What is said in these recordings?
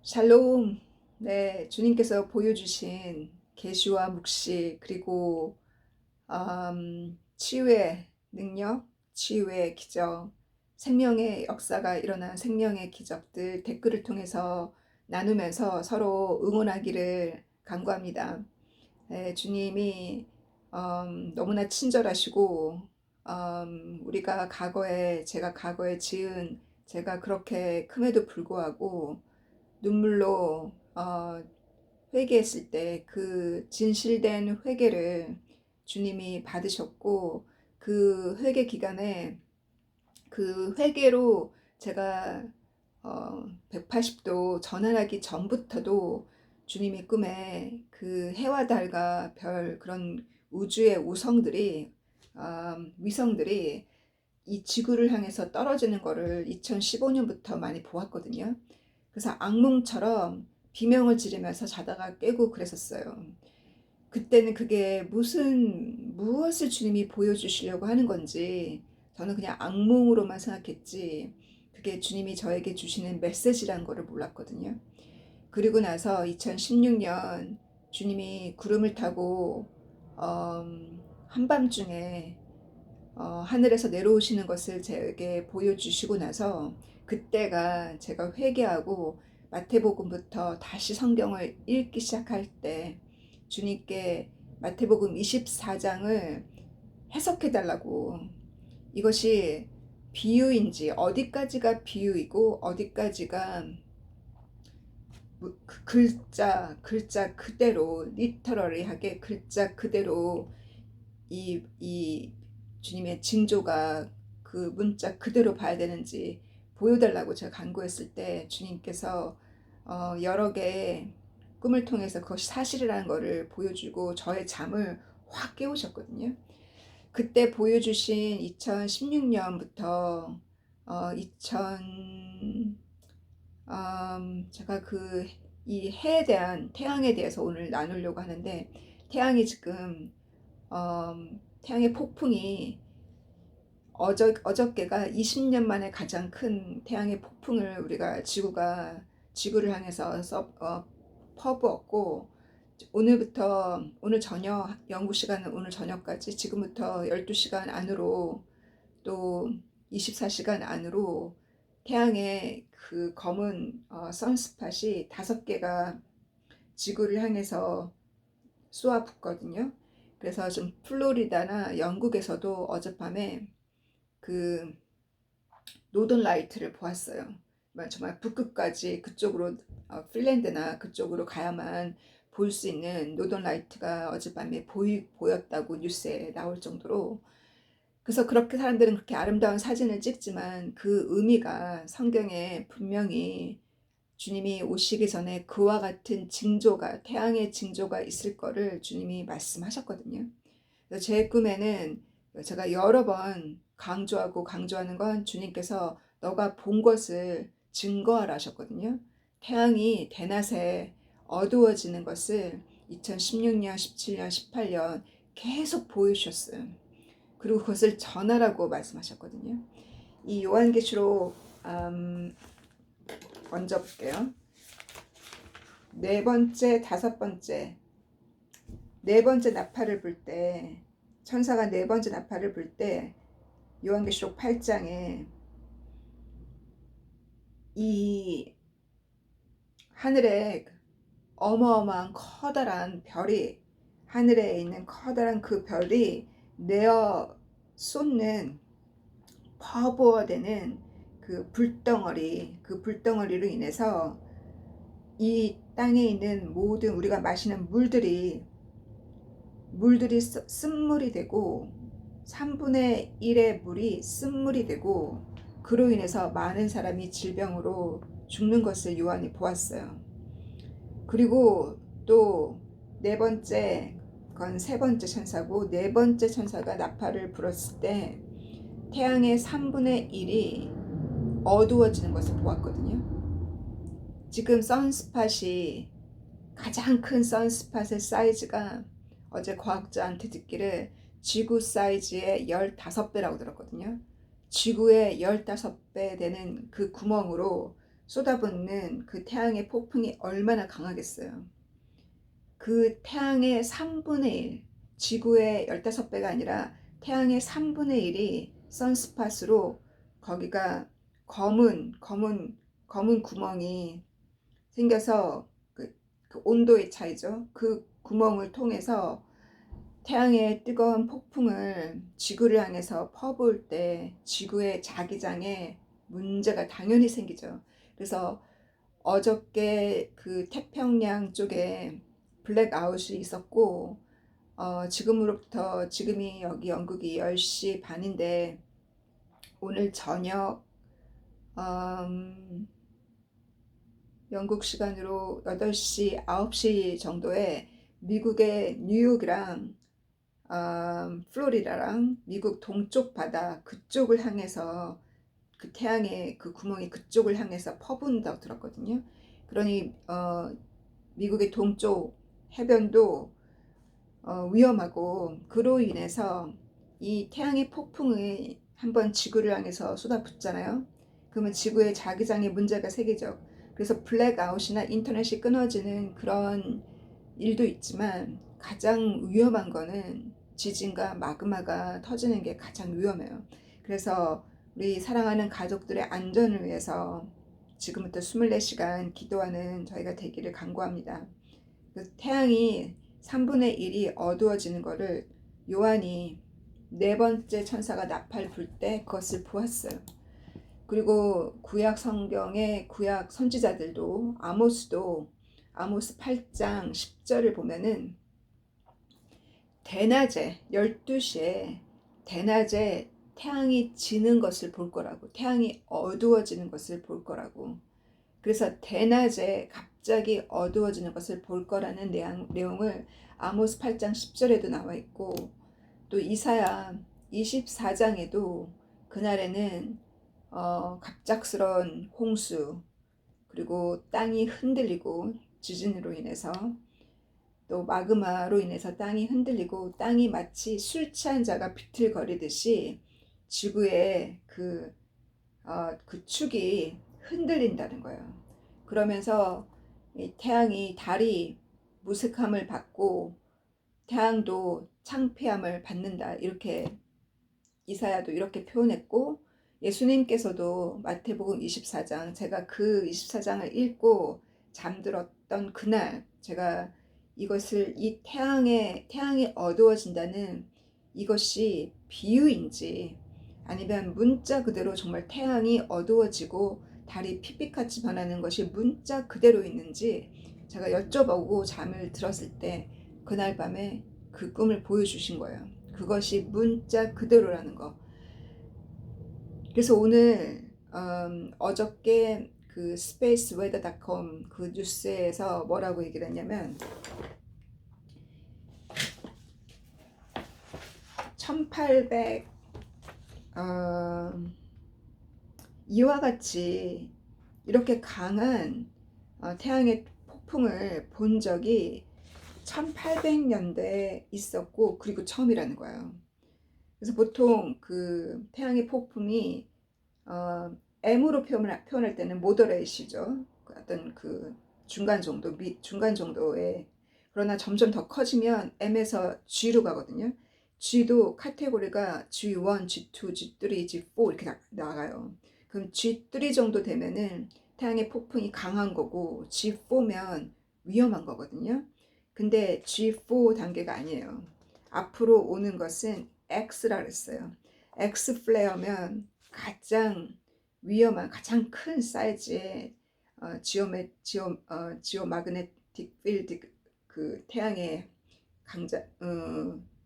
샬롬. 네, 주님께서 보여주신 계시와 묵시 그리고 치유의 능력, 치유의 기적, 생명의 역사가 일어난 생명의 기적들 댓글을 통해서 나누면서 서로 응원하기를 간구합니다. 네, 주님이 너무나 친절하시고 제가 과거에 지은 제가 그렇게 큼에도 불구하고 눈물로 회개했을 때 그 진실된 회개를 주님이 받으셨고, 그 회개 기간에 그 회개로 제가 180도 전환하기 전부터도 주님이 꿈에 그 해와 달과 별, 그런 우주의 위성들이 이 지구를 향해서 떨어지는 거를 2015년부터 많이 보았거든요. 그래서 악몽처럼 비명을 지르면서 자다가 깨고 그랬었어요. 그때는 그게 무엇을 주님이 보여주시려고 하는 건지 저는 그냥 악몽으로만 생각했지, 그게 주님이 저에게 주시는 메시지란 거를 몰랐거든요. 그리고 나서 2016년 주님이 구름을 타고 한밤중에 하늘에서 내려오시는 것을 제게 보여주시고 나서, 그때가 제가 회개하고 마태복음부터 다시 성경을 읽기 시작할 때 주님께 마태복음 24장을 해석해 달라고, 이것이 비유인지 어디까지가 비유이고 어디까지가 글자 그대로 리터러리하게 글자 그대로 이 주님의 징조가 그 문자 그대로 봐야 되는지 보여달라고 제가 간구했을 때 주님께서 여러 개의 꿈을 통해서 그것이 사실이라는 것을 보여주고 저의 잠을 확 깨우셨거든요. 그때 보여주신 2016년부터 2000 제가 이 해에 대한 태양에 대해서 오늘 나누려고 하는데, 태양이 지금 태양의 폭풍이 어저께가 20년 만에 가장 큰 태양의 폭풍을 지구를 향해서 퍼부었고, 오늘 저녁, 영국 시간은 오늘 저녁까지 지금부터 12시간 안으로, 또 24시간 안으로 태양의 그 검은 선스팟이 5개가 지구를 향해서 쏘아붙거든요. 그래서 좀 플로리다나 영국에서도 어젯밤에 그 노던 라이트를 보았어요. 정말 북극까지 그쪽으로 핀란드나 그쪽으로 가야만 볼 수 있는 노던 라이트가 어젯밤에 보였다고 뉴스에 나올 정도로. 그래서 그렇게 사람들은 그렇게 아름다운 사진을 찍지만 그 의미가 성경에 분명히 주님이 오시기 전에 그와 같은 징조가, 태양의 징조가 있을 거를 주님이 말씀하셨거든요. 그래서 제 꿈에는 제가 여러 번 강조하는 건, 주님께서 너가 본 것을 증거하라 하셨거든요. 태양이 대낮에 어두워지는 것을 2016년, 17년, 18년 계속 보여주셨어요. 그리고 그것을 전하라고 말씀하셨거든요. 이 요한계시록 먼저 볼게요. 네 번째, 다섯 번째, 네 번째 나팔을 불 때, 천사가 네 번째 나팔을 불 때 요한계시록 8장에 이 하늘에 어마어마한 커다란 별이, 하늘에 있는 커다란 그 별이 내어 쏟는 퍼부어대는 그 불덩어리로 인해서 이 땅에 있는 모든 우리가 마시는 물들이 쓴물이 되고, 3분의 1의 물이 쓴물이 되고, 그로 인해서 많은 사람이 질병으로 죽는 것을 요한이 보았어요. 그리고 또 네 번째, 그건 세 번째 천사고, 네 번째 천사가 나팔을 불었을 때 태양의 3분의 1이 어두워지는 것을 보았거든요. 지금 선스팟이, 가장 큰 선스팟의 사이즈가 어제 과학자한테 듣기를 지구 사이즈의 15배라고 들었거든요. 지구의 15배 되는 그 구멍으로 쏟아붓는 그 태양의 폭풍이 얼마나 강하겠어요. 그 태양의 3분의 1, 지구의 15배가 아니라 태양의 3분의 1이 선스팟으로 거기가 검은 구멍이 생겨서 그 온도의 차이죠. 그 구멍을 통해서 태양의 뜨거운 폭풍을 지구를 향해서 퍼부을 때 지구의 자기장에 문제가 당연히 생기죠. 그래서 어저께 그 태평양 쪽에 블랙아웃이 있었고, 지금이 여기 영국이 10시 반인데 오늘 저녁 영국 시간으로 8시, 9시 정도에 미국의 뉴욕이랑 플로리다랑 미국 동쪽 바다 그쪽을 향해서 그 태양의 그 구멍이 그쪽을 향해서 퍼분다고 들었거든요. 그러니 미국의 동쪽 해변도 위험하고, 그로 인해서 이 태양의 폭풍이 한번 지구를 향해서 쏟아붓잖아요. 그러면 지구의 자기장에 문제가 생기죠. 그래서 블랙아웃이나 인터넷이 끊어지는 그런 일도 있지만 가장 위험한 거는 지진과 마그마가 터지는 게 가장 위험해요. 그래서 우리 사랑하는 가족들의 안전을 위해서 지금부터 24시간 기도하는 저희가 되기를 간구합니다. 그 태양이 3분의 1이 어두워지는 것을 요한이 4번째 천사가 나팔 불 때 그것을 보았어요. 그리고 구약 성경의 구약 선지자들도 아모스 8장 10절을 보면은 대낮에 12시에 대낮에 태양이 지는 것을 볼 거라고, 태양이 어두워지는 것을 볼 거라고. 그래서 대낮에 갑자기 어두워지는 것을 볼 거라는 내용을 아모스 8장 10절에도 나와 있고, 또 이사야 24장에도 그날에는 갑작스러운 홍수, 그리고 땅이 흔들리고 지진으로 인해서, 또 마그마로 인해서 땅이 흔들리고 땅이 마치 술 취한 자가 비틀거리듯이 지구의 그 축이 흔들린다는 거예요. 그러면서 이 태양이 달이 무색함을 받고 태양도 창피함을 받는다, 이렇게 이사야도 이렇게 표현했고, 예수님께서도 마태복음 24장, 제가 그 24장을 읽고 잠들었던 그날 제가 이것을, 이 태양이 어두워진다는 이것이 비유인지 아니면 문자 그대로 정말 태양이 어두워지고 달이 핏빛같이 변하는 것이 문자 그대로 있는지 제가 여쭤보고 잠을 들었을 때 그날 밤에 그 꿈을 보여주신 거예요. 그것이 문자 그대로라는 거. 그래서 오늘 어저께 그 spaceweather.com 그 뉴스에서 뭐라고 얘기를 했냐면 1800 이와 같이 이렇게 강한 태양의 폭풍을 본 적이 1800년대에 있었고, 그리고 처음이라는 거예요. 그래서 보통 그 태양의 폭풍이 M으로 표현할 때는 모더레이시죠. 어떤 그 중간 정도의, 그러나 점점 더 커지면 M에서 G로 가거든요. G도 카테고리가 G1, G2, G3, G4 이렇게 나가요. 그럼 G3 정도 되면은 태양의 폭풍이 강한 거고, G4면 위험한 거거든요. 근데 G4 단계가 아니에요. 앞으로 오는 것은 X라 그랬어요. X 플레어면 가장 위험한, 가장 큰 사이즈의 지오마그네틱 필드, 그 태양의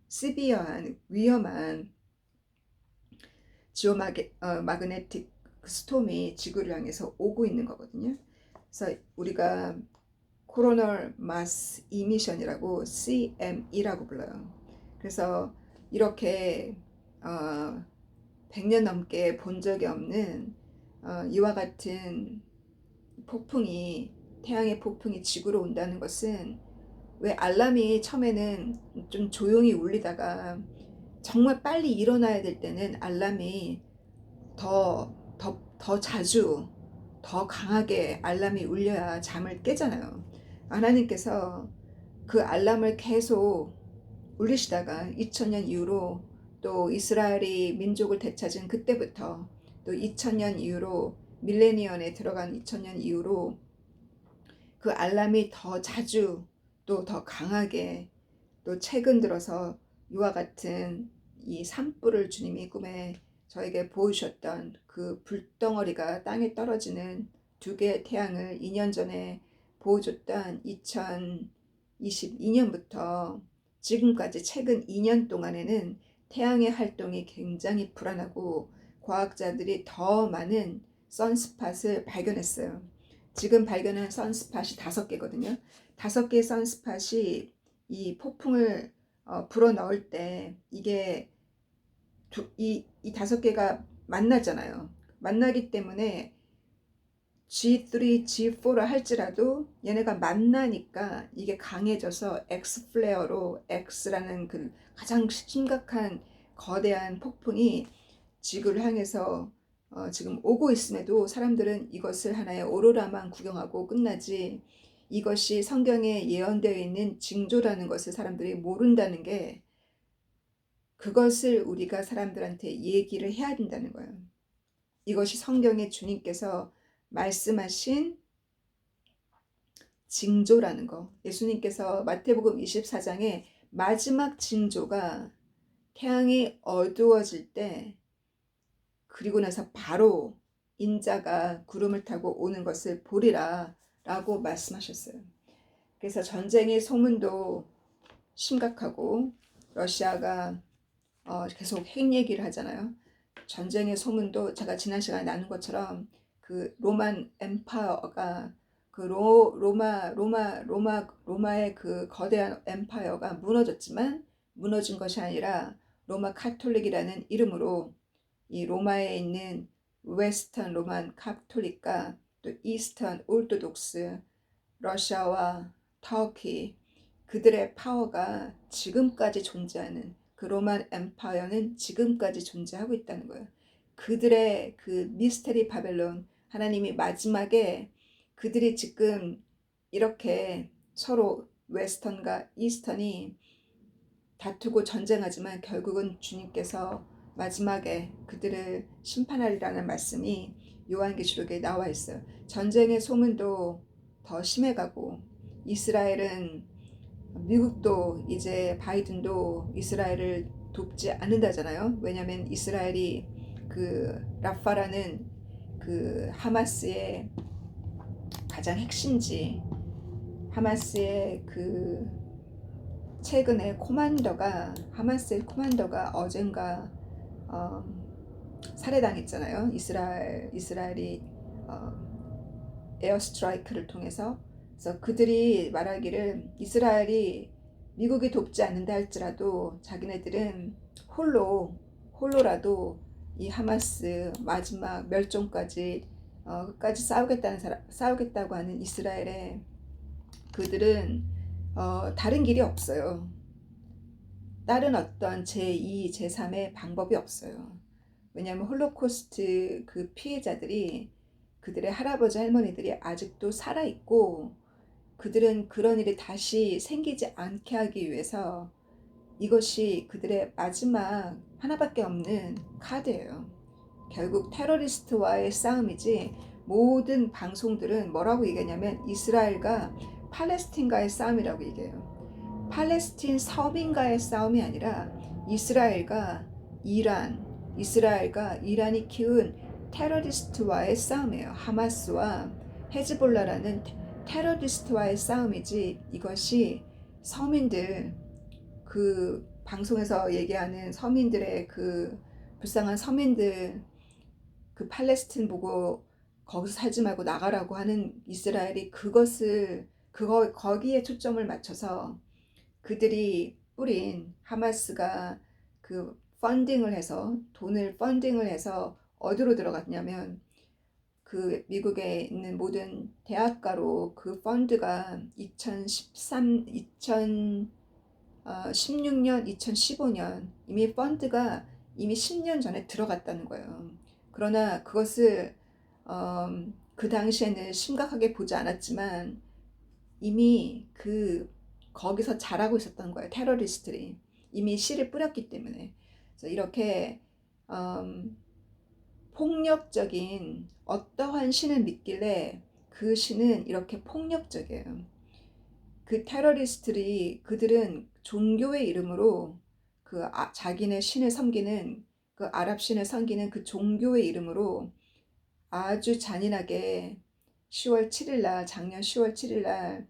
시비어한 위험한 마그네틱 스톰이 지구를 향해서 오고 있는 거거든요. 그래서 우리가 코로널 마스 이미션이라고 CME라고 불러요. 그래서 이렇게 100년 넘게 본 적이 없는 이와 같은 태양의 폭풍이 지구로 온다는 것은, 왜 알람이 처음에는 좀 조용히 울리다가 정말 빨리 일어나야 될 때는 알람이 더 자주 더 강하게 알람이 울려야 잠을 깨잖아요. 하나님께서 그 알람을 계속 울리시다가 2000년 이후로 또 이스라엘이 민족을 되찾은 그때부터 또 2000년 이후로 밀레니엄에 들어간 2000년 이후로 그 알람이 더 자주 또 더 강하게 또 최근 들어서 이와 같은 이 산불을 주님이 꿈에 저에게 보여주셨던 그 불덩어리가 땅에 떨어지는 두 개의 태양을 2년 전에 보여줬던 2022년부터 지금까지 최근 2년 동안에는 태양의 활동이 굉장히 불안하고 과학자들이 더 많은 선스팟을 발견했어요. 지금 발견한 선스팟이 5개거든요. 5개의 선스팟이 이 폭풍을 불어 넣을 때 이게 이 5개가 만나잖아요. 만나기 때문에 G3, G4라 할지라도 얘네가 만나니까 이게 강해져서 X 플레어로 X라는 그 가장 심각한 거대한 폭풍이 지구를 향해서 지금 오고 있음에도 사람들은 이것을 하나의 오로라만 구경하고 끝나지 이것이 성경에 예언되어 있는 징조라는 것을 사람들이 모른다는 게 그것을 우리가 사람들한테 얘기를 해야 된다는 거예요. 이것이 성경에 주님께서 말씀하신 징조라는 거. 예수님께서 마태복음 24장에 마지막 징조가 태양이 어두워질 때 그리고 나서 바로 인자가 구름을 타고 오는 것을 보리라 라고 말씀하셨어요. 그래서 전쟁의 소문도 심각하고 러시아가 계속 핵 얘기를 하잖아요. 전쟁의 소문도 제가 지난 시간에 나눈 것처럼 그 로만 엠파이어가 그 로마의 그 거대한 엠파이어가 무너졌지만 무너진 것이 아니라 로마 카톨릭이라는 이름으로 이 로마에 있는 웨스턴 로만 카톨릭과 또 이스턴 오르토독스 러시아와 터키 그들의 파워가 지금까지 존재하는 그 로만 엠파이어는 지금까지 존재하고 있다는 거예요. 그들의 그 미스테리 바벨론 하나님이 마지막에 그들이 지금 이렇게 서로 웨스턴과 이스턴이 다투고 전쟁하지만 결국은 주님께서 마지막에 그들을 심판하리라는 말씀이 요한계시록에 나와 있어요. 전쟁의 소문도 더 심해가고 이스라엘은 미국도 이제 바이든도 이스라엘을 돕지 않는다잖아요. 왜냐하면 이스라엘이 그 라파라는 그 하마스의 가장 핵심지 하마스의 그 최근에 하마스의 코만더가 어젠가 살해당했잖아요. 이스라엘이 에어스트라이크를 통해서. 그래서 그들이 말하기를 이스라엘이 미국이 돕지 않는다 할지라도 자기네들은 홀로라도 이 하마스 마지막 멸종까지 끝까지 싸우겠다고 하는 이스라엘에 그들은 다른 길이 없어요. 다른 어떤 제2, 제3의 방법이 없어요. 왜냐하면 홀로코스트 그 피해자들이 그들의 할아버지 할머니들이 아직도 살아있고 그들은 그런 일이 다시 생기지 않게 하기 위해서 이것이 그들의 마지막 하나밖에 없는 카드예요. 결국 테러리스트와의 싸움이지 모든 방송들은 뭐라고 얘기하냐면 이스라엘과 팔레스틴과의 싸움이라고 얘기해요. 팔레스틴 서민과의 싸움이 아니라 이스라엘과 이란이 키운 테러리스트와의 싸움이에요. 하마스와 헤즈볼라라는 테러리스트와의 싸움이지 이것이 서민들 그 방송에서 얘기하는 서민들의 그 불쌍한 서민들 그 팔레스틴 보고 거기서 살지 말고 나가라고 하는 이스라엘이 거기에 초점을 맞춰서 그들이 뿌린 하마스가 그 돈을 펀딩을 해서 어디로 들어갔냐면 그 미국에 있는 모든 대학가로 그 펀드가 2016년, 2015년 이미 펀드가 이미 10년 전에 들어갔다는 거예요. 그러나 그것을 그 당시에는 심각하게 보지 않았지만 이미 거기서 자라고 있었던 거예요. 테러리스트들이 이미 씨를 뿌렸기 때문에. 그래서 이렇게 폭력적인 어떠한 신을 믿길래 그 신은 이렇게 폭력적이에요. 그 테러리스트들이 그들은 종교의 이름으로 자기네 신을 섬기는 그 아랍 신을 섬기는 그 종교의 이름으로 아주 잔인하게 10월 7일 날 작년 10월 7일 날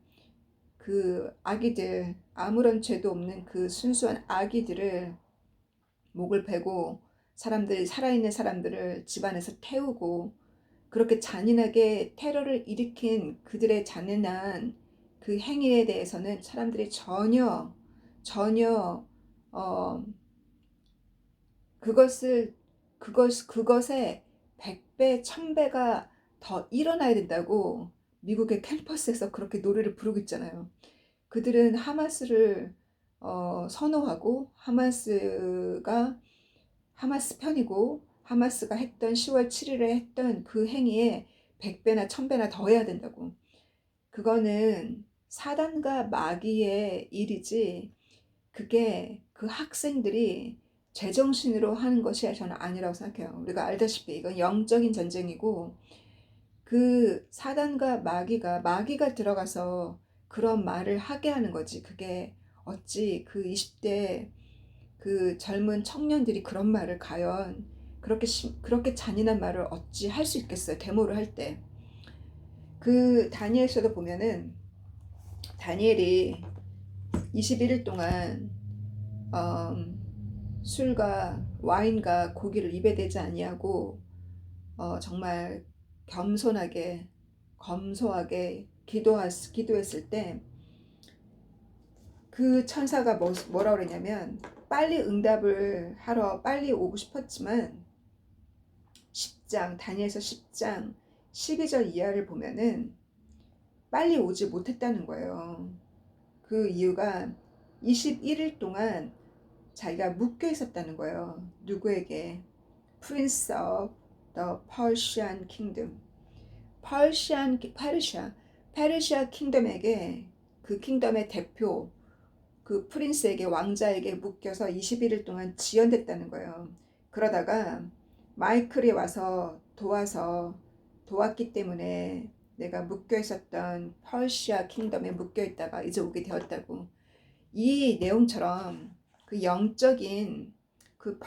그 아기들 아무런 죄도 없는 그 순수한 아기들을 목을 베고 사람들 살아있는 사람들을 집안에서 태우고 그렇게 잔인하게 테러를 일으킨 그들의 잔인한 그 행위에 대해서는 사람들이 전혀 어 그것에 100배, 1000배가 더 일어나야 된다고 미국의 캠퍼스에서 그렇게 노래를 부르고 있잖아요. 그들은 하마스를 선호하고 하마스 편이고 하마스가 했던 10월 7일에 했던 그 행위에 100배나 1000배나 더 해야 된다고. 그거는 사단과 마귀의 일이지 그게 그 학생들이 제정신으로 하는 것이 저는 아니라고 생각해요. 우리가 알다시피 이건 영적인 전쟁이고 그 사단과 마귀가 들어가서 그런 말을 하게 하는 거지. 그게 어찌 그 20대 그 젊은 청년들이 그런 말을 과연 그렇게 잔인한 말을 어찌 할 수 있겠어요. 데모를 할 때. 그 다니엘서도 보면은 다니엘이 21일 동안 술과 와인과 고기를 입에 대지 아니하고 정말 겸손하게 검소하게 기도했을 때 그 천사가 뭐라 그러냐면 빨리 응답을 하러 빨리 오고 싶었지만 다니엘서 10장 12절 이하를 보면은 빨리 오지 못했다는 거예요. 그 이유가 21일 동안 자기가 묶여 있었다는 거예요. 누구에게? Prince of the Persian Kingdom. 페르시아 킹덤에게 그 킹덤의 대표 그 프린스에게 왕자에게 묶여서 21일 동안 지연됐다는 거예요. 그러다가 마이클이 와서 도왔기 때문에 내가 묶여 있었던 퍼시아 킹덤에 묶여 있다가 이제 오게 되었다고. 이 내용처럼 그 영적인 그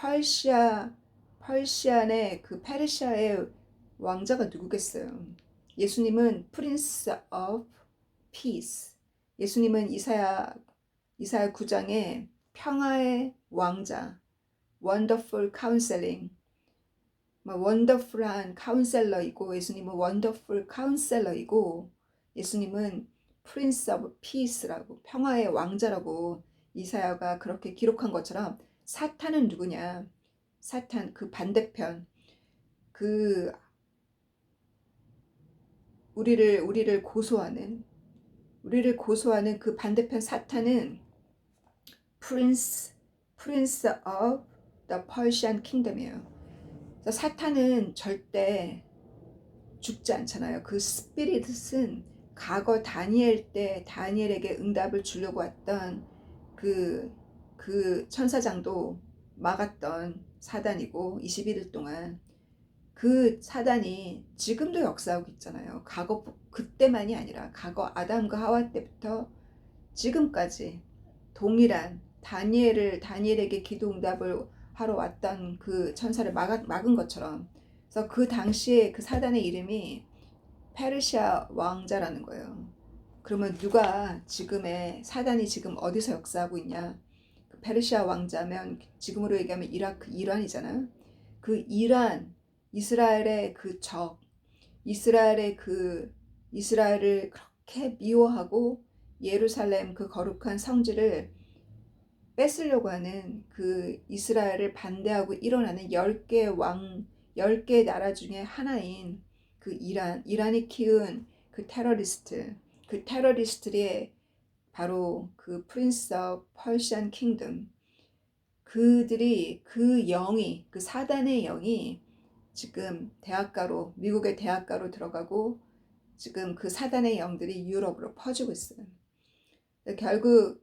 퍼시안의 그 페르시아의 왕자가 누구겠어요? 예수님은 Prince of Peace. 예수님은 이사야 9장에 평화의 왕자, Wonderful Counseling, 원더풀한 카운셀러이고 예수님은 원더풀 카운셀러이고 예수님은 Prince of Peace라고 평화의 왕자라고 이사야가 그렇게 기록한 것처럼 사탄은 누구냐? 사탄 그 반대편 그 우리를 고소하는 그 반대편 사탄은 Prince of the Persian Kingdom이에요. 사탄은 절대 죽지 않잖아요. 그 스피릿은 과거 다니엘에게 응답을 주려고 왔던 그 천사장도 막았던 사단이고 21일 동안 그 사단이 지금도 역사하고 있잖아요. 그때만이 아니라 과거 아담과 하와 때부터 지금까지 동일한 다니엘에게 기도 응답을 하러 왔던 그 천사를 막은 것처럼. 그래서 그 당시에 그 사단의 이름이 페르시아 왕자라는 거예요. 그러면 사단이 지금 어디서 역사하고 있냐? 그 페르시아 왕자면 지금으로 얘기하면 이란이잖아요. 그 이스라엘의 그 적, 이스라엘을 그렇게 미워하고 예루살렘 그 거룩한 성지를 뺏으려고 하는 그 이스라엘을 반대하고 일어나는 10개 나라 중에 하나인 그 이란이 키운 그 테러리스트들의 바로 그 프린스 오브 퍼시안 킹덤 그들이 그 사단의 영이 지금 대학가로, 미국의 대학가로 들어가고 지금 그 사단의 영들이 유럽으로 퍼지고 있어요. 결국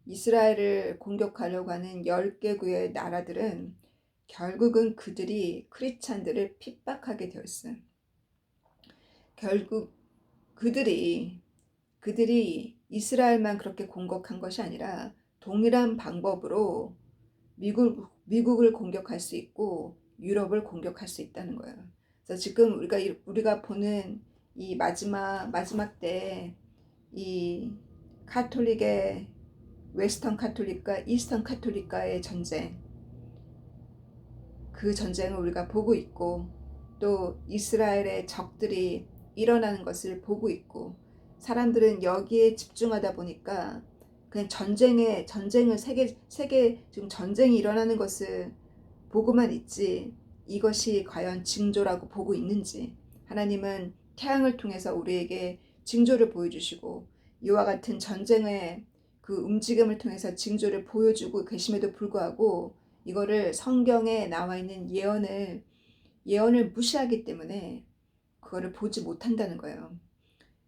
이스라엘을 공격하려고 하는 10개국의 나라들은 결국은 그들이 크리스찬들을 핍박하게 되었어요. 결국 그들이 이스라엘만 그렇게 공격한 것이 아니라 동일한 방법으로 미국을 공격할 수 있고 유럽을 공격할 수 있다는 거예요. 그래서 지금 우리가 보는 이 마지막 때 이 카톨릭의 웨스턴 카톨릭과 이스턴 카톨릭과의 전쟁, 그 전쟁을 우리가 보고 있고 또 이스라엘의 적들이 일어나는 것을 보고 있고 사람들은 여기에 집중하다 보니까 그냥 전쟁을 세계 지금 전쟁이 일어나는 것을 보고만 있지 이것이 과연 징조라고 보고 있는지 하나님은 태양을 통해서 우리에게 징조를 보여주시고 이와 같은 전쟁의 그 움직임을 통해서 징조를 보여주고 계심에도 불구하고 이거를 성경에 나와 있는 예언을 무시하기 때문에 그거를 보지 못한다는 거예요.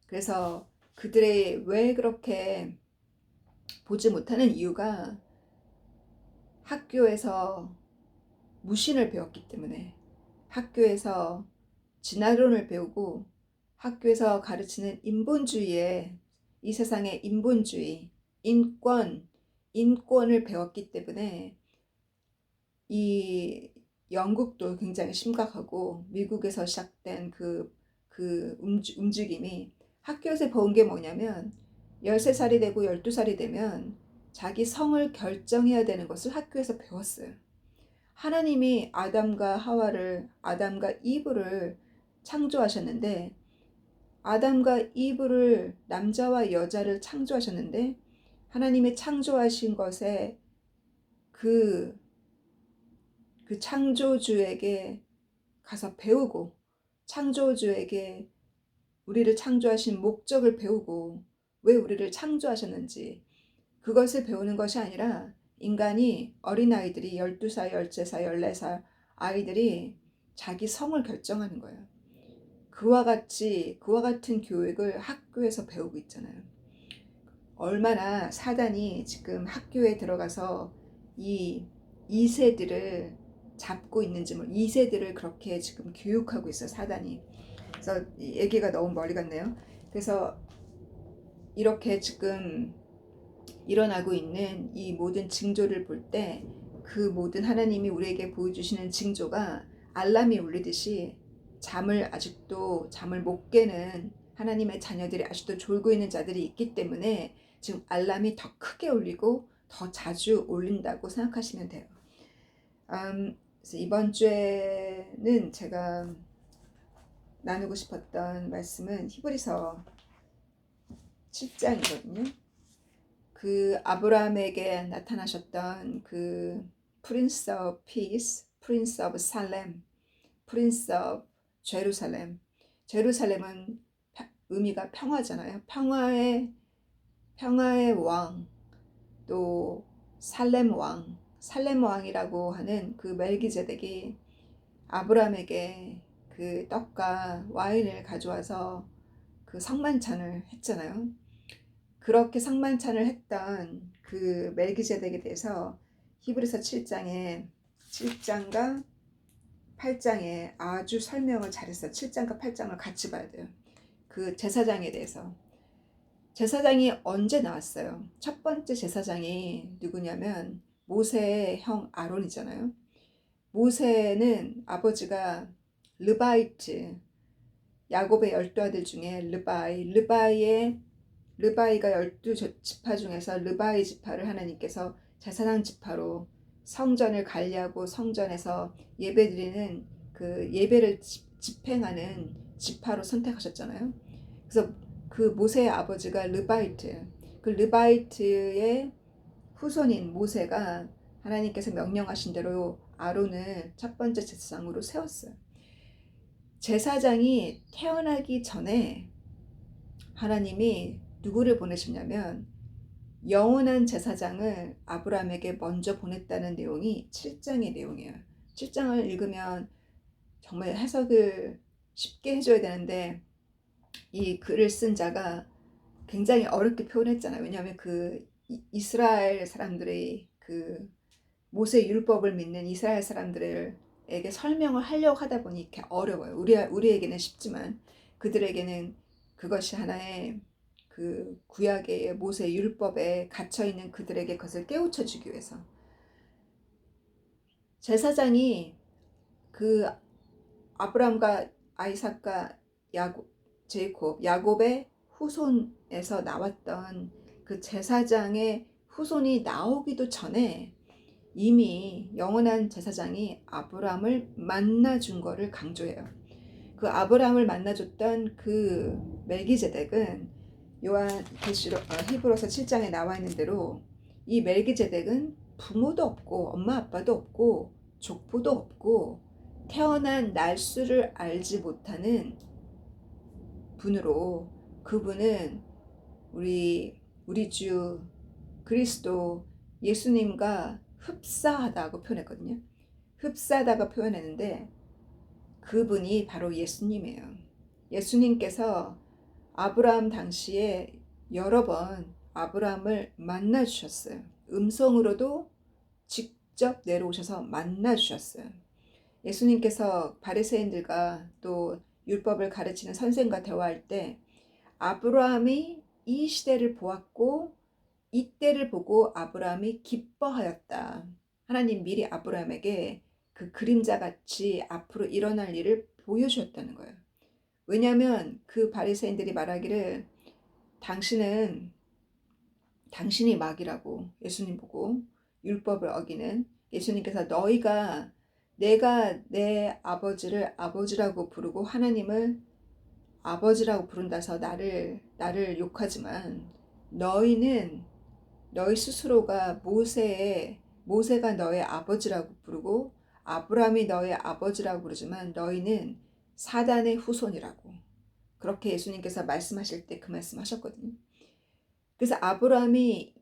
그래서 그들이 왜 그렇게 보지 못하는 이유가 학교에서 무신을 배웠기 때문에 학교에서 진화론을 배우고 학교에서 가르치는 인본주의에 이 세상의 인본주의, 인권을 배웠기 때문에 이 영국도 굉장히 심각하고 미국에서 시작된 그 움직임이 학교에서 배운 게 뭐냐면 13살이 되고 12살이 되면 자기 성을 결정해야 되는 것을 학교에서 배웠어요. 하나님이 아담과 이브를 창조하셨는데 아담과 이브를 남자와 여자를 창조하셨는데 하나님이 창조하신 것에 그 창조주에게 가서 배우고 창조주에게 우리를 창조하신 목적을 배우고 왜 우리를 창조하셨는지 그것을 배우는 것이 아니라 인간이 어린아이들이 12살, 13살, 14살 아이들이 자기 성을 결정하는 거예요. 그와 같은 교육을 학교에서 배우고 있잖아요. 얼마나 사단이 지금 학교에 들어가서 이 2세들을 잡고 있는지 2세들을 그렇게 지금 교육하고 있어요, 사단이. 그래서 얘기가 너무 멀리 갔네요. 그래서 이렇게 지금 일어나고 있는 이 모든 징조를 볼 때 그 모든 하나님이 우리에게 보여주시는 징조가 알람이 울리듯이 아직도 잠을 못 깨는 하나님의 자녀들이 아직도 졸고 있는 자들이 있기 때문에 지금 알람이 더 크게 울리고 더 자주 울린다고 생각하시면 돼요. 그래서 이번 주에는 제가 나누고 싶었던 말씀은 히브리서 7장이거든요. 그 아브라함에게 나타나셨던 그 Prince of Peace, Prince of Salem, Prince of Jerusalem. 제루살렘은 의미가 평화잖아요. 평화의 왕, 또 살렘 왕이라고 하는 그 멜기제덱이 아브라함에게 그 떡과 와인을 가져와서 그 성만찬을 했잖아요. 그렇게 성만찬을 했던 그 멜기제덱에 대해서 히브리서 7장과 8장에 아주 설명을 잘했어요. 7장과 8장을 같이 봐야 돼요. 그 제사장에 대해서. 제사장이 언제 나왔어요? 첫 번째 제사장이 누구냐면 모세의 형 아론이잖아요. 모세는 아버지가 르바이트, 야곱의 12아들 중에 르바이가 12지파 중에서 르바이 지파를 하나님께서 제사장 지파로 성전을 관리하고 성전에서 예배드리는 그 예배를 집행하는 지파로 선택하셨잖아요. 그래서 그 모세의 아버지가 르바이트, 그 르바이트의 후손인 모세가 하나님께서 명령하신 대로 아론을 첫 번째 제사장으로 세웠어요. 제사장이 태어나기 전에 하나님이 누구를 보내셨냐면 영원한 제사장을 아브라함에게 먼저 보냈다는 내용이 7장의 내용이에요. 7장을 읽으면 정말 해석을 쉽게 해줘야 되는데 이 글을 쓴 자가 굉장히 어렵게 표현했잖아요. 왜냐하면 그 이스라엘 사람들의 그 모세 율법을 믿는 이스라엘 사람들에게 설명을 하려고 하다 보니 이렇게 어려워요. 우리에게는 쉽지만 그들에게는 그것이 하나의 그 구약의 모세 율법에 갇혀 있는 그들에게 그것을 깨우쳐 주기 위해서 제사장이 그 아브람과 아이삭과 야곱의 후손에서 나왔던 그 제사장의 후손이 나오기도 전에 이미 영원한 제사장이 아브람을 만나준 거를 강조해요. 그 아브람을 만나줬던 그 멜기제덱은 히브리서 7장에 나와 있는 대로 이 멜기제덱은 부모도 없고 엄마 아빠도 없고 족보도 없고 태어난 날수를 알지 못하는 분으로 그분은 우리 주 그리스도 예수님과 흡사하다고 표현했거든요. 흡사하다고 표현했는데 그분이 바로 예수님이에요. 예수님께서 아브라함 당시에 여러 번 아브라함을 만나 주셨어요. 음성으로도 직접 내려오셔서 만나 주셨어요. 예수님께서 바리새인들과 또 율법을 가르치는 선생과 대화할 때 아브라함이 이 시대를 보았고 이때를 보고 아브라함이 기뻐하였다. 하나님 미리 아브라함에게 그 그림자같이 앞으로 일어날 일을 보여주었다는 거예요. 왜냐하면 그 바리새인들이 말하기를 당신이 마귀라고 예수님 보고 율법을 어기는 예수님께서 너희가 내가 내 아버지를 아버지라고 부르고 하나님을 아버지라고 부른다서 나를 욕하지만 너희는 너희 스스로가 모세가 너의 아버지라고 부르고 아브라함이 너의 아버지라고 부르지만 너희는 사단의 후손이라고 그렇게 예수님께서 말씀하실 때 그 말씀하셨거든요. 그래서 아브라함이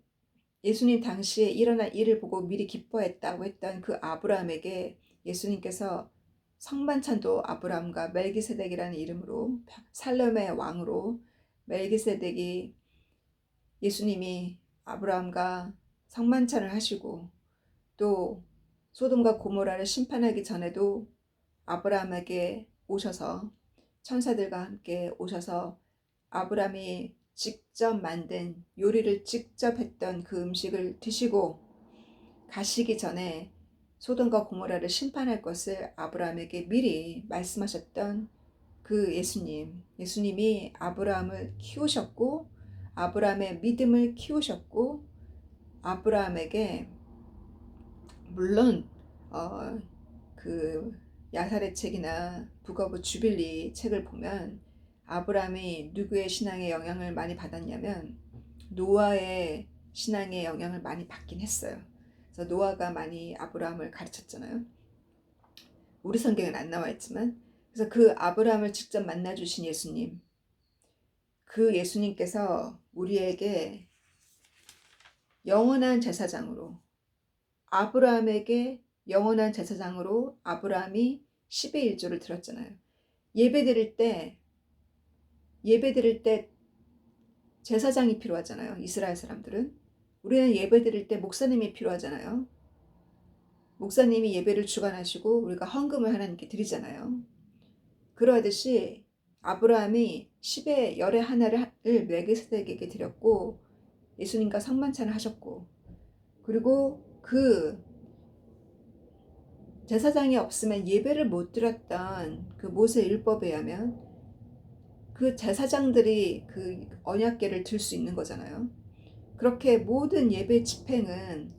예수님 당시에 일어날 일을 보고 미리 기뻐했다고 했던 그 아브라함에게 예수님께서 성만찬도 아브라함과 멜기세덱이라는 이름으로 살렘의 왕으로 멜기세덱이 예수님이 아브라함과 성만찬을 하시고 또 소돔과 고모라를 심판하기 전에도 아브라함에게 오셔서 천사들과 함께 오셔서 아브라함이 직접 만든 요리를 직접 했던 그 음식을 드시고 가시기 전에 소돔과 고모라를 심판할 것을 아브라함에게 미리 말씀하셨던 그 예수님이 아브라함을 키우셨고 아브라함의 믿음을 키우셨고 아브라함에게 물론 그 야살의 책이나 북 오브 주빌리 책을 보면 아브라함이 누구의 신앙에 영향을 많이 받았냐면 노아의 신앙에 영향을 많이 받긴 했어요. 그래서 노아가 많이 아브라함을 가르쳤잖아요. 우리 성경에는 안 나와 있지만 그래서 그 아브라함을 직접 만나 주신 예수님, 그 예수님께서 우리에게 영원한 제사장으로 아브라함에게 영원한 제사장으로 아브라함이 10의 1조를 드렸잖아요. 예배드릴 때 제사장이 필요하잖아요. 이스라엘 사람들은. 우리는 예배드릴 때 목사님이 필요하잖아요. 목사님이 예배를 주관하시고 우리가 헌금을 하나님께 드리잖아요. 그러하듯이 아브라함이 10의 열의 하나를 멜기세덱에게 드렸고 예수님과 성만찬을 하셨고 그리고 그 제사장이 없으면 예배를 못 드렸던 그 모세 율법에 의하면 그 제사장들이 그 언약궤를 들 수 있는 거잖아요. 그렇게 모든 예배 집행은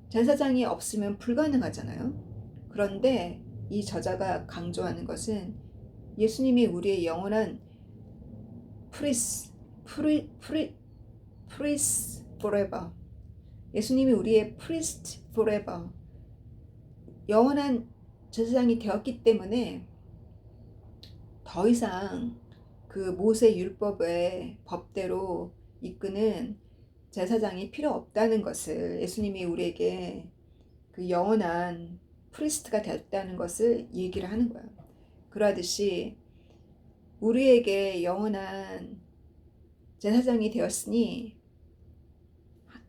제사장이 없으면 불가능하잖아요. 그런데 이 저자가 강조하는 것은 예수님이 우리의 영원한 프리스 forever. 예수님이 우리의 priest forever. 영원한 제사장이 되었기 때문에 더 이상 그 모세 율법의 법대로 이끄는 제사장이 필요 없다는 것을 예수님이 우리에게 그 영원한 프리스트가 됐다는 것을 얘기를 하는 거예요. 그러듯이 우리에게 영원한 제사장이 되었으니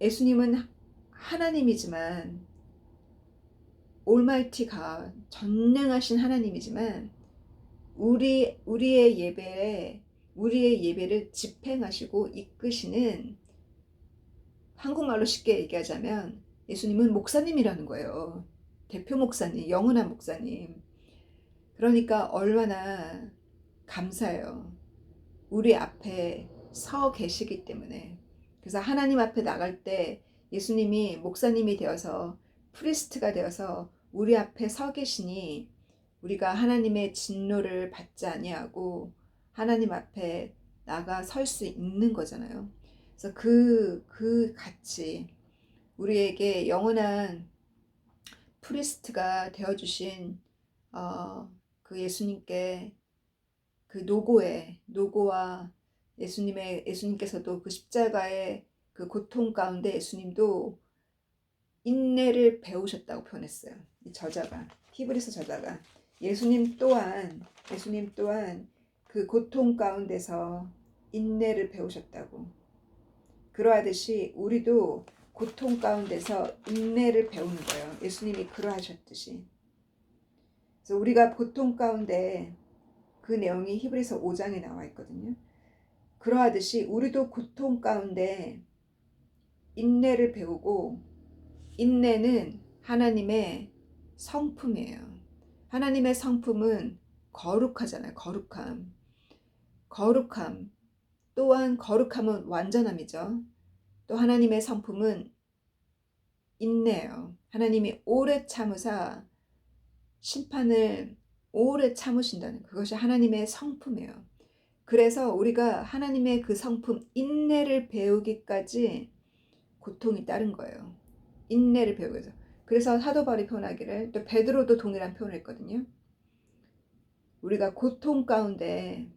예수님은 하나님이지만 올마이티가 전능하신 하나님이지만 우리의 예배를 집행하시고 이끄시는, 한국말로 쉽게 얘기하자면 예수님은 목사님이라는 거예요. 대표 목사님, 영원한 목사님. 그러니까 얼마나 감사해요. 우리 앞에 서 계시기 때문에. 그래서 하나님 앞에 나갈 때 예수님이 목사님이 되어서 프리스트가 되어서 우리 앞에 서 계시니 우리가 하나님의 진노를 받지 아니하고 하나님 앞에 나가 설 수 있는 거잖아요. 그래서 그 가치, 우리에게 영원한 프리스트가 되어주신 그 예수님께, 그 노고와 예수님께서도 그 십자가의 그 고통 가운데 예수님도 인내를 배우셨다고 표현했어요. 이 저자가, 히브리서 저자가 예수님 또한 그 고통 가운데서 인내를 배우셨다고. 그러하듯이 우리도 고통 가운데서 인내를 배우는 거예요. 예수님이 그러하셨듯이. 그래서 우리가 고통 가운데, 그 내용이 히브리서 5장에 나와 있거든요. 그러하듯이 우리도 고통 가운데 인내를 배우고, 인내는 하나님의 성품이에요. 하나님의 성품은 거룩하잖아요. 거룩함. 또한 거룩함은 완전함이죠. 또 하나님의 성품은 인내예요. 하나님이 오래 참으사 심판을 오래 참으신다는, 그것이 하나님의 성품이에요. 그래서 우리가 하나님의 그 성품 인내를 배우기까지 고통이 따른 거예요. 인내를 배우기 위해서. 그래서 사도 바울이 표현하기를, 또 베드로도 동일한 표현을 했거든요. 우리가 고통 가운데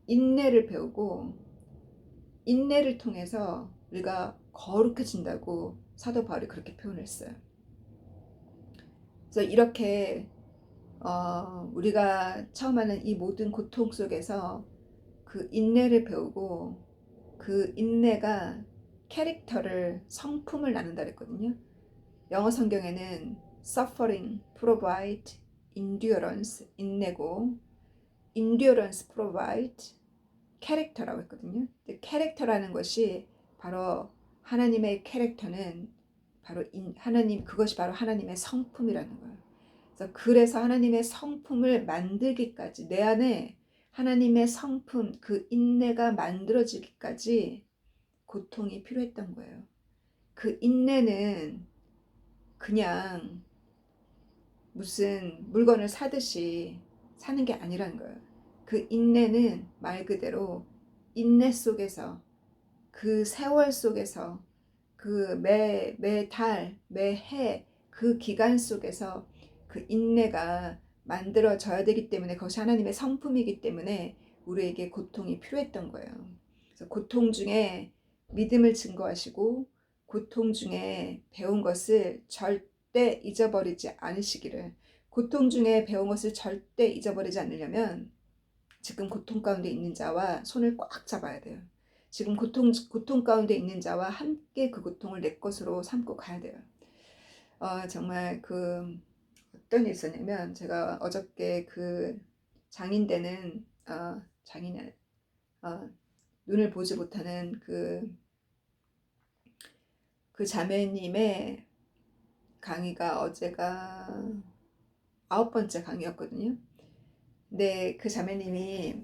인내를 배우고 인내를 통해서 우리가 거룩해진다고 사도 바울이 그렇게 표현을 했어요. 그래서 이렇게 우리가 처음 하는 이 모든 고통 속에서 그 인내를 배우고, 그 인내가 캐릭터를, 성품을 나눈다 그랬거든요. 영어 성경에는 suffering provide endurance, 인내고 endurance provide 캐릭터라고 했거든요. 캐릭터라는 것이 바로 하나님의 캐릭터는 바로 그것이 바로 하나님의 성품이라는 거예요. 그래서 하나님의 성품을 만들기까지, 내 안에 하나님의 성품, 그 인내가 만들어지기까지 고통이 필요했던 거예요. 그 인내는 그냥 무슨 물건을 사듯이 사는 게 아니라는 거예요. 그 인내는 말 그대로 인내 속에서, 그 세월 속에서, 그 매달, 매해 그 기간 속에서 그 인내가 만들어져야 되기 때문에, 그것이 하나님의 성품이기 때문에 우리에게 고통이 필요했던 거예요. 그래서 고통 중에 믿음을 증거하시고, 고통 중에 배운 것을 절대 잊어버리지 않으시기를. 고통 중에 배운 것을 절대 잊어버리지 않으려면 지금 고통 가운데 있는 자와 손을 꽉 잡아야 돼요. 지금 고통 가운데 있는 자와 함께 그 고통을 내 것으로 삼고 가야 돼요. 정말 어떤 일이 있었냐면, 제가 어저께 그 장인되는 눈을 보지 못하는 그 자매님의 강의가, 어제가 9번째 강의였거든요. 근데 그 자매님이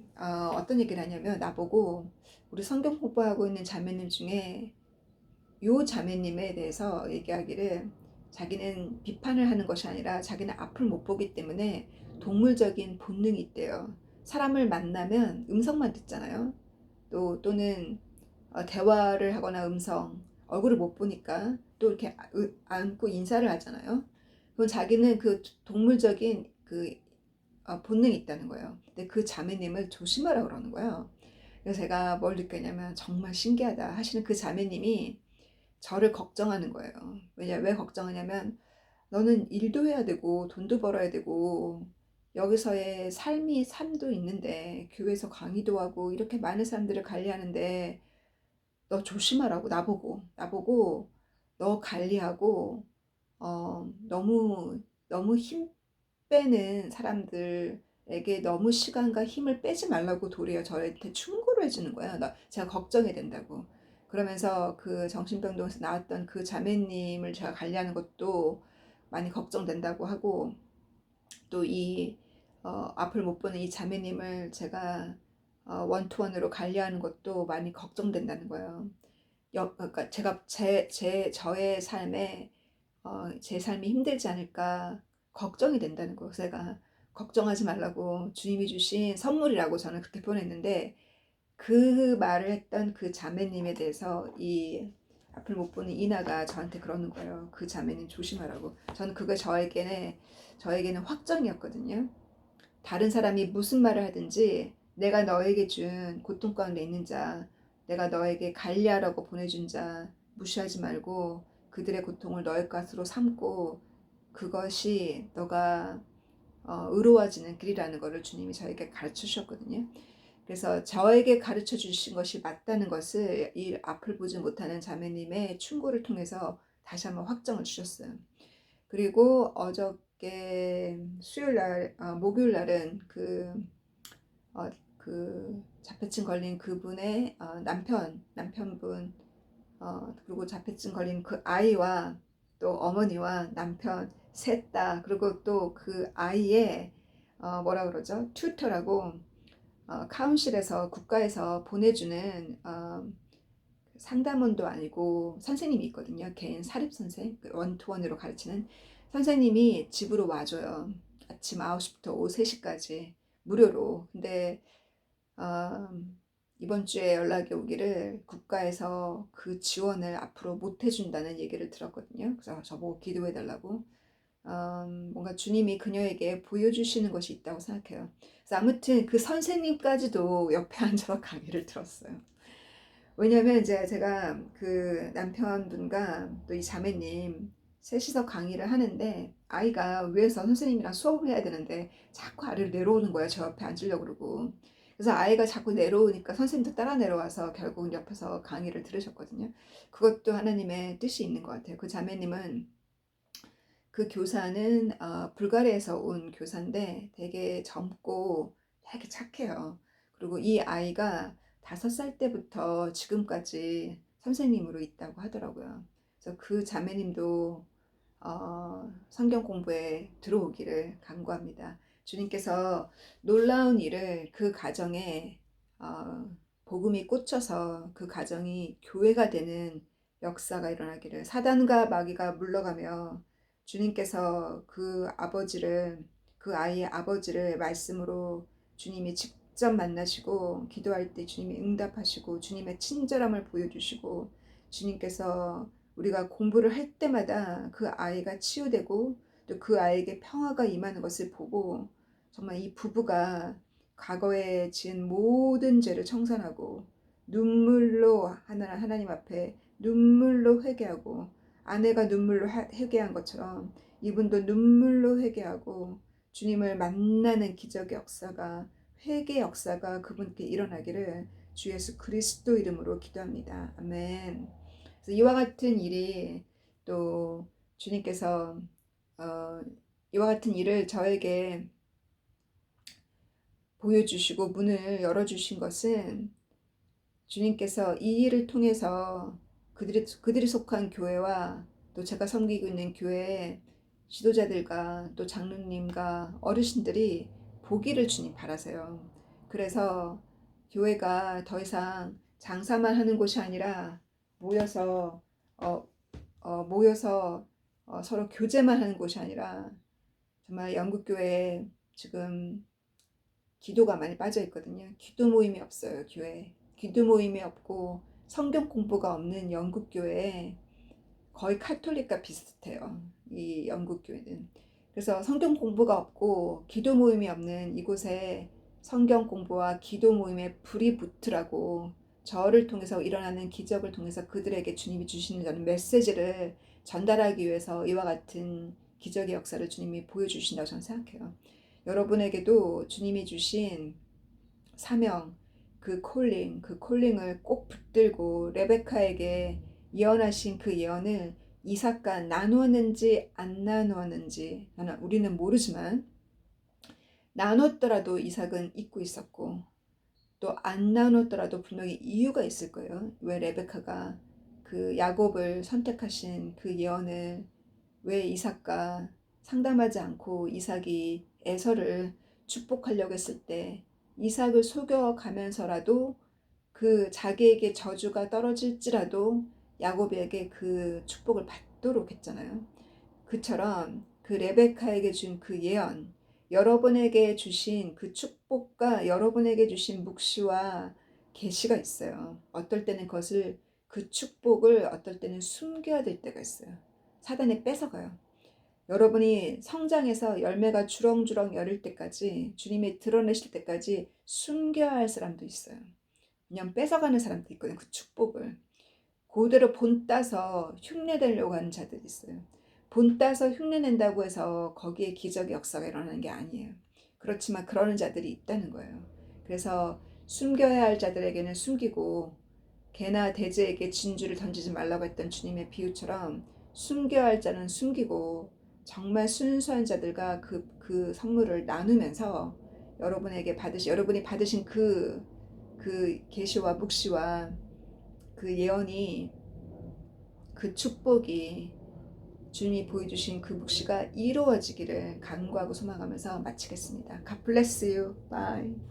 어떤 얘기를 하냐면, 나보고 우리 성경 공부하고 있는 자매님 중에 요 자매님에 대해서 얘기하기를, 자기는 비판을 하는 것이 아니라 자기는 앞을 못 보기 때문에 동물적인 본능이 있대요. 사람을 만나면 음성만 듣잖아요. 또는 대화를 하거나 얼굴을 못 보니까 또 이렇게 안고 인사를 하잖아요. 그럼 자기는 그 동물적인 본능이 있다는 거예요. 근데 그 자매님을 조심하라고 그러는 거예요. 그래서 제가 뭘 느꼈냐면, 정말 신기하다 하시는 그 자매님이 저를 걱정하는 거예요. 왜 걱정하냐면, 너는 일도 해야 되고 돈도 벌어야 되고 여기서의 삶도 있는데 교회에서 강의도 하고 이렇게 많은 사람들을 관리하는데 너 조심하라고 나보고 너 관리하고 너무 힘 빼는 사람들에게 너무 시간과 힘을 빼지 말라고 도리어 저한테 충고를 해주는 거예요. 제가 걱정이 된다고. 그러면서 그 정신병동에서 나왔던 그 자매님을 제가 관리하는 것도 많이 걱정된다고 하고 또 앞을 못 보는 이 자매님을 제가 원투원으로 관리하는 것도 많이 걱정된다는 거예요. 그러니까 제가 저의 삶에 제 삶이 힘들지 않을까 걱정이 된다는 거예요. 제가 걱정하지 말라고 주님이 주신 선물이라고 저는 그렇게 보냈는데 그 말을 했던 그 자매님에 대해서 이 앞을 못 보는 이나가 저한테 그러는 거예요. 그 자매님 조심하라고. 저는 그거 저에게는 확정이었거든요. 다른 사람이 무슨 말을 하든지 내가 너에게 준 고통 가운데 있는 자, 내가 너에게 관리하라고 보내준 자 무시하지 말고 그들의 고통을 너의 것으로 삼고 그것이 너가 의로워지는 길이라는 것을 주님이 저에게 가르쳐 주셨거든요. 그래서 저에게 가르쳐 주신 것이 맞다는 것을 이 앞을 보지 못하는 자매님의 충고를 통해서 다시 한번 확정을 주셨어요. 그리고 어저께 목요일 날은 그 자폐증 걸린 그분의 남편분 그리고 자폐증 걸린 그 아이와 또 어머니와 남편 셋 다 그리고 또 그 아이의 뭐라 그러죠? 튜터라고 카운실에서 국가에서 보내주는 상담원도 아니고 선생님이 있거든요. 개인 사립선생, 원투원으로 가르치는 선생님이 집으로 와줘요. 아침 9시부터 오후 3시까지 무료로. 근데 이번 주에 연락이 오기를 국가에서 그 지원을 앞으로 못 해준다는 얘기를 들었거든요. 그래서 저보고 기도해달라고. 뭔가 주님이 그녀에게 보여주시는 것이 있다고 생각해요. 그래서 아무튼 그 선생님까지도 옆에 앉아서 강의를 들었어요. 왜냐면 이제 제가 그 남편분과 또 이 자매님 셋이서 강의를 하는데 아이가 위에서 선생님이랑 수업을 해야 되는데 자꾸 아래로 내려오는 거예요. 저 옆에 앉으려고 그러고. 그래서 아이가 자꾸 내려오니까 선생님도 따라 내려와서 결국은 옆에서 강의를 들으셨거든요. 그것도 하나님의 뜻이 있는 것 같아요. 그 자매님은 그 교사는 불가리아에서 온 교사인데 되게 젊고 되게 착해요. 그리고 이 아이가 5살 때부터 지금까지 선생님으로 있다고 하더라고요. 그래서 그 자매님도 성경 공부에 들어오기를 간구합니다. 주님께서 놀라운 일을 그 가정에 복음이 꽂혀서 그 가정이 교회가 되는 역사가 일어나기를 사단과 마귀가 물러가며 주님께서 그 아이의 아버지를 말씀으로 주님이 직접 만나시고 기도할 때 주님이 응답하시고 주님의 친절함을 보여주시고 주님께서 우리가 공부를 할 때마다 그 아이가 치유되고 또 그 아이에게 평화가 임하는 것을 보고 정말 이 부부가 과거에 지은 모든 죄를 청산하고 눈물로 하나님 앞에 눈물로 회개하고 아내가 눈물로 회개한 것처럼 이분도 눈물로 회개하고 주님을 만나는 기적의 역사가 회개 역사가 그분께 일어나기를 주 예수 그리스도 이름으로 기도합니다. 아멘. 그래서 이와 같은 일이 또 주님께서 이와 같은 일을 저에게 보여주시고 문을 열어주신 것은 주님께서 이 일을 통해서 그들이 속한 교회와 또 제가 섬기고 있는 교회의 지도자들과 또 장로님과 어르신들이 보기를 주님 바라세요. 그래서 교회가 더 이상 장사만 하는 곳이 아니라 모여서 서로 교제만 하는 곳이 아니라 정말 영국교회에 지금 기도가 많이 빠져 있거든요. 기도 모임이 없어요, 교회에. 기도 모임이 없고 성경 공부가 없는 영국교회에 거의 카톨릭과 비슷해요. 이 영국교회는. 그래서 성경 공부가 없고 기도 모임이 없는 이곳에 성경 공부와 기도 모임에 불이 붙으라고 저를 통해서 일어나는 기적을 통해서 그들에게 주님이 주시는 저는 메시지를 전달하기 위해서 이와 같은 기적의 역사를 주님이 보여주신다고 저는 생각해요. 여러분에게도 주님이 주신 사명, 그 콜링을 꼭 붙들고 레베카에게 예언하신 그 예언을 이삭과 나누었는지 안 나누었는지 우리는 모르지만 나눴더라도 이삭은 잊고 있었고 또 안 나눴더라도 분명히 이유가 있을 거예요. 왜 레베카가 그 야곱을 선택하신 그 예언을 왜 이삭과 상담하지 않고 이삭이 에서를 축복하려고 했을 때 이삭을 속여가면서라도 그 자기에게 저주가 떨어질지라도 야곱에게 그 축복을 받도록 했잖아요. 그처럼 그 레베카에게 준 그 예언, 여러분에게 주신 그 축복과 여러분에게 주신 묵시와 계시가 있어요. 어떨 때는 그것을 그 축복을 어떨 때는 숨겨야 될 때가 있어요. 사단이 뺏어가요. 여러분이 성장해서 열매가 주렁주렁 열릴 때까지 주님이 드러내실 때까지 숨겨야 할 사람도 있어요. 그냥 뺏어가는 사람도 있거든요. 그 축복을. 그대로 본 따서 흉내내려고 하는 자들이 있어요. 본 따서 흉내낸다고 해서 거기에 기적의 역사가 일어나는 게 아니에요. 그렇지만 그러는 자들이 있다는 거예요. 그래서 숨겨야 할 자들에게는 숨기고 개나 돼지에게 진주를 던지지 말라고 했던 주님의 비유처럼 숨겨야 할 자는 숨기고 정말 순수한 자들과 그 선물을 나누면서 여러분이 받으신 그 계시와 묵시와 그 예언이 그 축복이 주님이 보여주신 그 묵시가 이루어지기를 간구하고 소망하면서 마치겠습니다. God bless you. Bye.